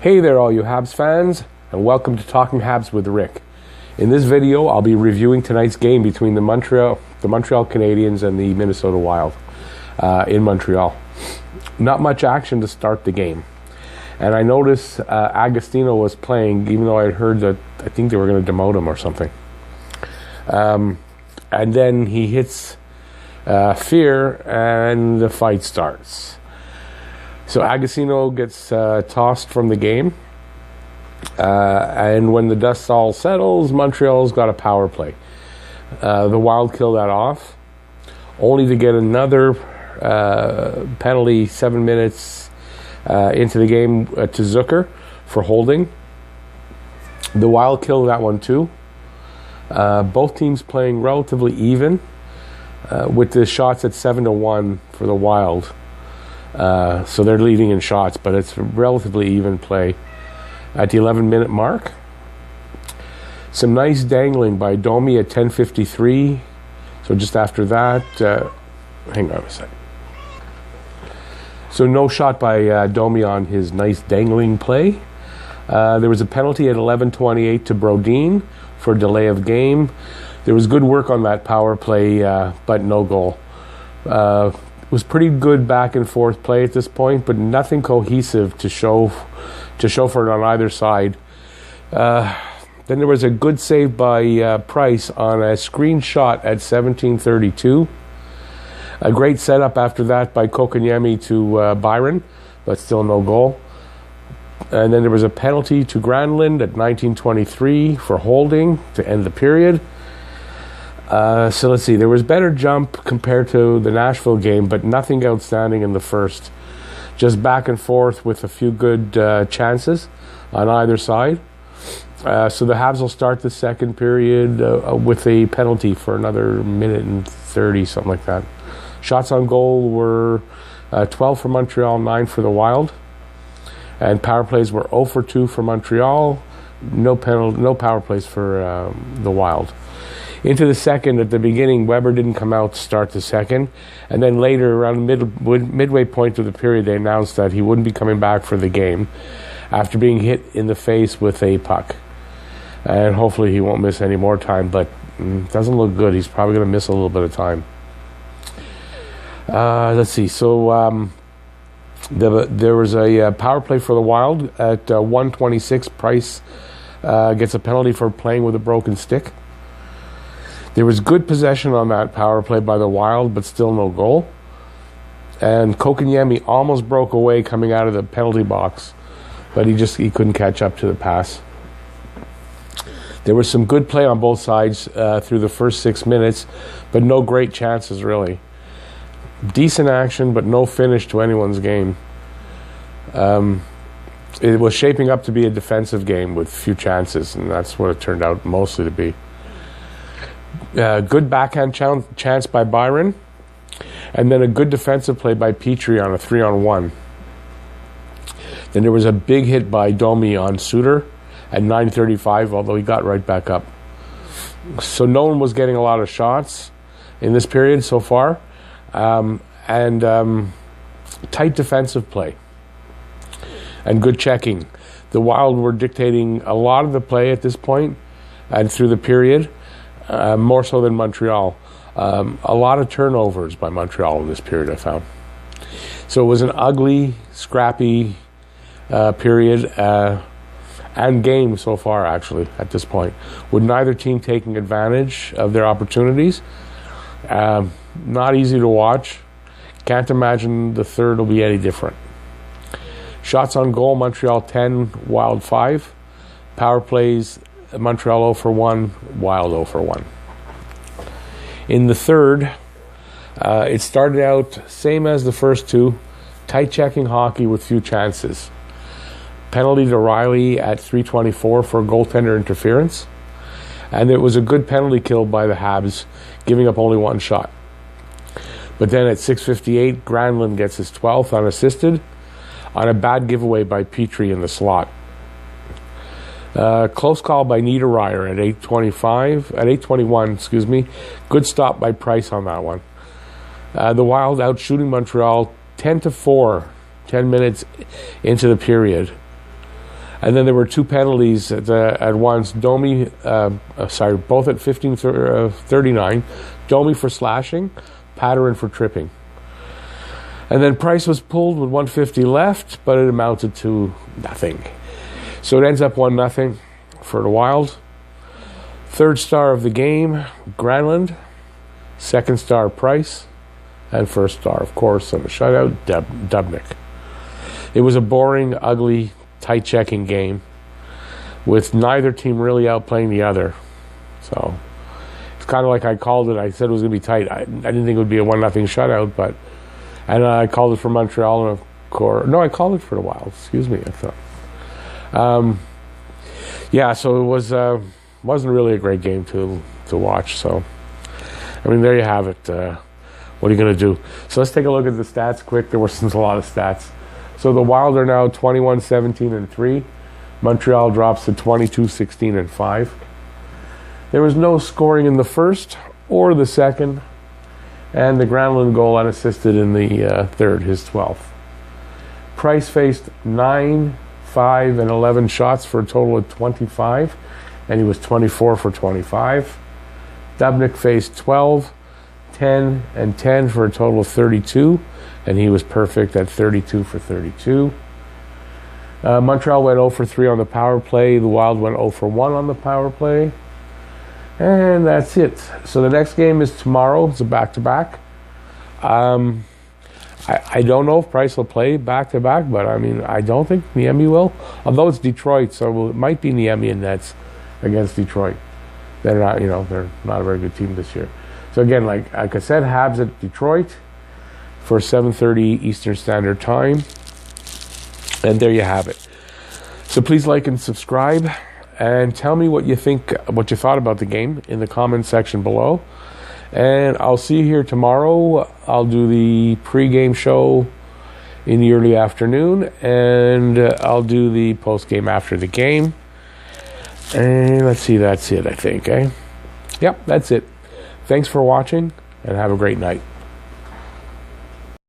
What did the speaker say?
Hey there all you Habs fans, and welcome to Talking Habs with Rick. In this video, I'll be reviewing tonight's game between the Montreal Canadiens and the Minnesota Wild in Montreal. Not much action to start the game. And I noticed Agostino was playing, even though I had heard that I think they were going to demote him or something. And then he hits Fear, and the fight starts. So Agostino gets tossed from the game, and when the dust all settles, Montreal's got a power play. The Wild kill that off, only to get another penalty 7 minutes into the game to Zucker for holding. The Wild kill that one too. Both teams playing relatively even, with the shots at 7-1 for the Wild. So they're leading in shots, but it's a relatively even play. At the 11-minute mark, some nice dangling by Domi at 10:53. So just after that, hang on a second. So no shot by Domi on his nice dangling play. There was a penalty at 11:28 to Brodin for delay of game. There was good work on that power play, but no goal. It was pretty good back and forth play at this point, but nothing cohesive to show for it on either side. Then there was a good save by Price on a screenshot at 17:32. A great setup after that by Kotkaniemi to Byron, but still no goal. And then there was a penalty to Granlund at 19:23 for holding to end the period. So let's see, there was better jump compared to the Nashville game, but nothing outstanding in the first. Just back and forth with a few good chances on either side. So the Habs will start the second period with a penalty for another minute and 30, something like that. Shots on goal were 12 for Montreal, 9 for the Wild. And power plays were 0 for 2 for Montreal. No power plays for the Wild. Into the second, at the beginning, Weber didn't come out to start the second. And then later, around the midway point of the period, they announced that he wouldn't be coming back for the game after being hit in the face with a puck. And hopefully he won't miss any more time, but it doesn't look good. He's probably going to miss a little bit of time. Let's see. So there was a power play for the Wild at 1:26. Price gets a penalty for playing with a broken stick. There was good possession on that power play by the Wild, but still no goal. And Kotkaniemi almost broke away coming out of the penalty box, but he couldn't catch up to the pass. There was some good play on both sides through the first 6 minutes, but no great chances really. Decent action, but no finish to anyone's game. It was shaping up to be a defensive game with few chances, and that's what it turned out mostly to be. Good backhand chance by Byron, and then a good defensive play by Petrie on a 3-on-1. Then there was a big hit by Domi on Suter at 9:35, although he got right back up. So no one was getting a lot of shots in this period so far, and tight defensive play and good checking. The Wild were dictating a lot of the play at this point and through the period. More so than Montreal. A lot of turnovers by Montreal in this period, I found. So it was an ugly, scrappy period and game so far, actually, at this point, with neither team taking advantage of their opportunities. Not easy to watch. Can't imagine the third will be any different. Shots on goal, Montreal 10, Wild 5. Power plays, Montreal 0 for 1, Wild 0 for 1. In the third, it started out same as the first two, tight checking hockey with few chances. Penalty to Riley at 3:24 for goaltender interference. And it was a good penalty kill by the Habs, giving up only one shot. But then at 6:58, Granlund gets his 12th unassisted on a bad giveaway by Petrie in the slot. Close call by Niederreiter at 8:21. Good stop by Price on that one. The Wild out shooting Montreal 10-4, 10 minutes into the period. And then there were two penalties at once. Domi, both at 15:39. Domi for slashing, Patterin for tripping. And then Price was pulled with 1:50 left, but it amounted to nothing. So it ends up 1-0 for the Wild. Third star of the game, Granlund. Second star, Price. And first star, of course, on the shutout, Dubnyk. It was a boring, ugly, tight-checking game with neither team really outplaying the other. So it's kind of like I called it. I said it was going to be tight. I didn't think it would be a 1-0 shutout, and I called it for Montreal, and of course, no, I called it for the Wild. Excuse me, I thought. So it wasn't really a great game to watch. So, I mean, there you have it. What are you going to do? So let's take a look at the stats quick. There wasn't a lot of stats. So the Wild are now 21-17-3. Montreal drops to 22-16-5. There was no scoring in the first or the second, and the Granlund goal unassisted in the third, his 12th. Price faced 9, 5, and 11 shots for a total of 25, and he was 24 for 25. Dubnyk faced 12, 10, and 10 for a total of 32, and he was perfect at 32 for 32. Montreal went 0 for 3 on the power play. The Wild went 0 for 1 on the power play. And that's it. So the next game is tomorrow. It's a back-to-back. I don't know if Price will play back-to-back, but I mean, I don't think Niemi will. Although it's Detroit, so it might be Niemi and Nets against Detroit. They're not a very good team this year. So again, like I said, Habs at Detroit for 7:30 Eastern Standard Time. And there you have it. So please like and subscribe, and tell me what you thought about the game in the comment section below. And I'll see you here tomorrow. I'll do the pre-game show in the early afternoon, and I'll do the post-game after the game. And let's see, that's it, I think, eh? Yep, that's it. Thanks for watching, and have a great night.